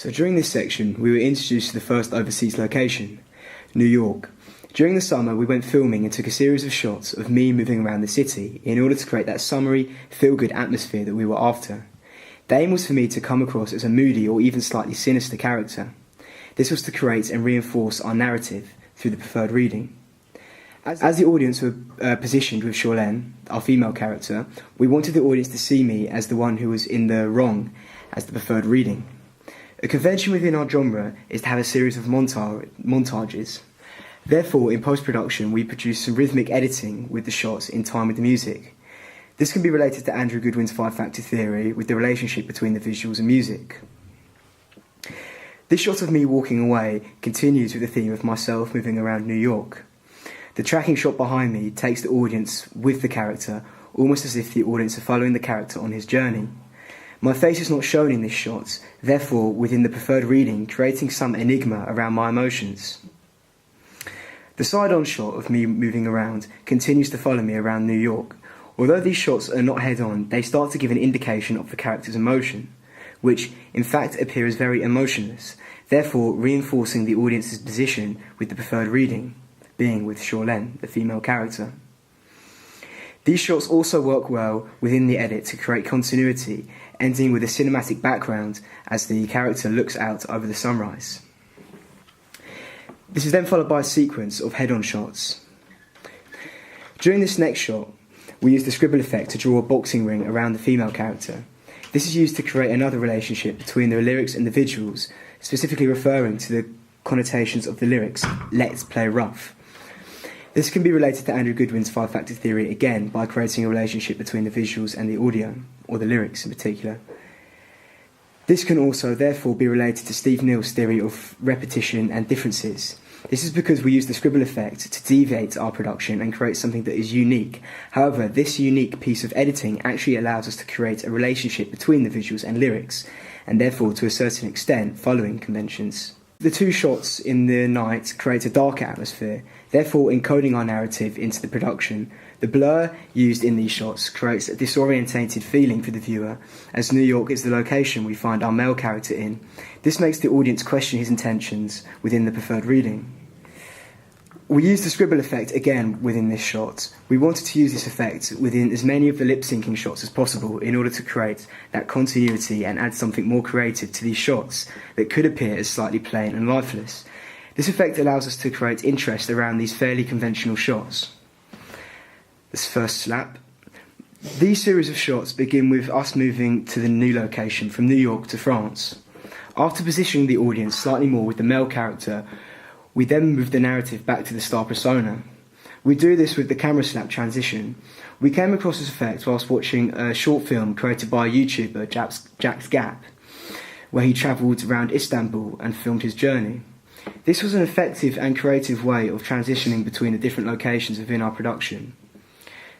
So during this section, we were introduced to the first overseas location, New York. During the summer, we went filming and took a series of shots of me moving around the city in order to create that summery, feel-good atmosphere that we were after. The aim was for me to come across as a moody or even slightly sinister character. This was to create and reinforce our narrative through the preferred reading. As the audience were positioned with Charlene, our female character, we wanted the audience to see me as the one who was in the wrong as the preferred reading. A convention within our genre is to have a series of montages. Therefore, in post-production, we produce some rhythmic editing with the shots in time with the music. This can be related to Andrew Goodwin's five-factor theory with the relationship between the visuals and music. This shot of me walking away continues with the theme of myself moving around New York. The tracking shot behind me takes the audience with the character, almost as if the audience are following the character on his journey. My face is not shown in this shot, therefore, within the preferred reading, creating some enigma around my emotions. The side-on shot of me moving around continues to follow me around New York. Although these shots are not head-on, they start to give an indication of the character's emotion, which, in fact, appears very emotionless, therefore reinforcing the audience's position with the preferred reading, being with Charlene, the female character. These shots also work well within the edit to create continuity, ending with a cinematic background as the character looks out over the sunrise. This is then followed by a sequence of head-on shots. During this next shot, we use the scribble effect to draw a boxing ring around the female character. This is used to create another relationship between the lyrics and the visuals, specifically referring to the connotations of the lyrics, "Let's play rough." This can be related to Andrew Goodwin's five-factor theory again by creating a relationship between the visuals and the audio, or the lyrics in particular. This can also therefore be related to Steve Neal's theory of repetition and differences. This is because we use the scribble effect to deviate our production and create something that is unique. However, this unique piece of editing actually allows us to create a relationship between the visuals and lyrics, and therefore to a certain extent following conventions. The two shots in the night create a darker atmosphere, therefore encoding our narrative into the production. The blur used in these shots creates a disorientated feeling for the viewer, as New York is the location we find our male character in. This makes the audience question his intentions within the preferred reading. We used the scribble effect again within this shot. We wanted to use this effect within as many of the lip-syncing shots as possible in order to create that continuity and add something more creative to these shots that could appear as slightly plain and lifeless. This effect allows us to create interest around these fairly conventional shots. This first slap. These series of shots begin with us moving to the new location from New York to France. After positioning the audience slightly more with the male character, we then move the narrative back to the star persona. We do this with the camera slap transition. We came across this effect whilst watching a short film created by a YouTuber, Jack's Gap, where he travelled around Istanbul and filmed his journey. This was an effective and creative way of transitioning between the different locations within our production.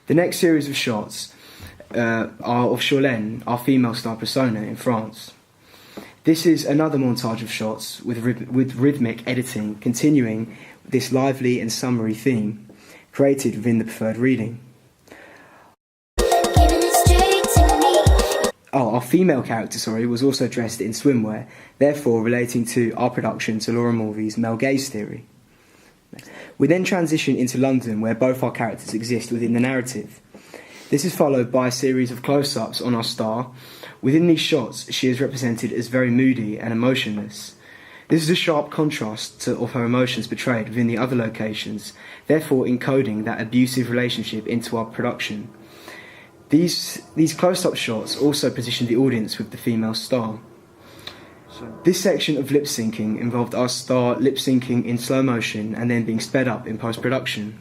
The next series of shots are of Charlene, our female star persona, in France. This is another montage of shots with rhythmic editing, continuing this lively and summary theme created within the preferred reading. Our female character, was also dressed in swimwear, therefore relating to our production to Laura Mulvey's male gaze theory. We then transition into London, where both our characters exist within the narrative. This is followed by a series of close-ups on our star. Within these shots, she is represented as very moody and emotionless. This is a sharp contrast of her emotions portrayed within the other locations, therefore encoding that abusive relationship into our production. These close-up shots also position the audience with the female star. This section of lip-syncing involved our star lip-syncing in slow motion and then being sped up in post-production.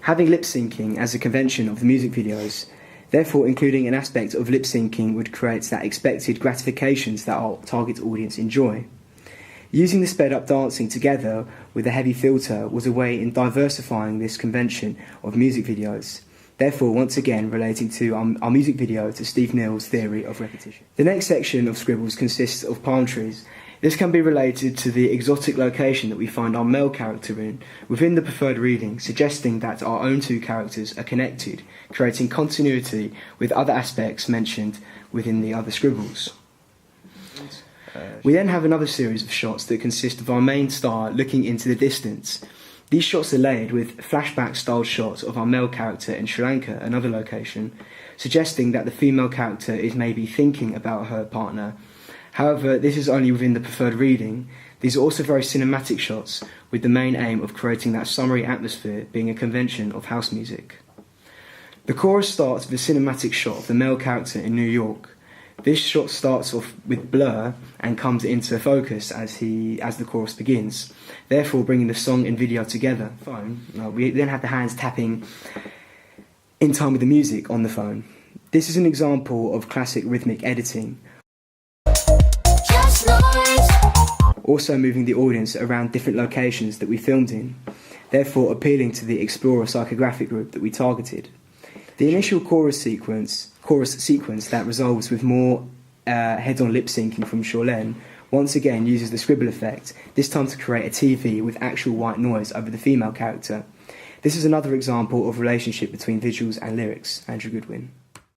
Having lip-syncing as a convention of the music videos, therefore including an aspect of lip-syncing would create that expected gratifications that our target audience enjoy. Using the sped-up dancing together with a heavy filter was a way in diversifying this convention of music videos, therefore once again relating to our music video to Steve Neal's theory of repetition. The next section of scribbles consists of palm trees. This can be related to the exotic location that we find our male character in within the preferred reading, suggesting that our own two characters are connected, creating continuity with other aspects mentioned within the other scribbles. We then have another series of shots that consist of our main star looking into the distance. These shots are layered with flashback-styled shots of our male character in Sri Lanka, another location, suggesting that the female character is maybe thinking about her partner. However, this is only within the preferred reading. These are also very cinematic shots, with the main aim of creating that summery atmosphere being a convention of house music. The chorus starts with a cinematic shot of the male character in New York. This shot starts off with blur and comes into focus as the chorus begins, therefore bringing the song and video together. We then have the hands tapping in time with the music on the phone. This is an example of classic rhythmic editing, also moving the audience around different locations that we filmed in, therefore appealing to the explorer psychographic group that we targeted. The initial chorus sequence that resolves with more head-on lip-syncing from Shorlen once again uses the scribble effect, this time to create a TV with actual white noise over the female character. This is another example of relationship between visuals and lyrics. Andrew Goodwin.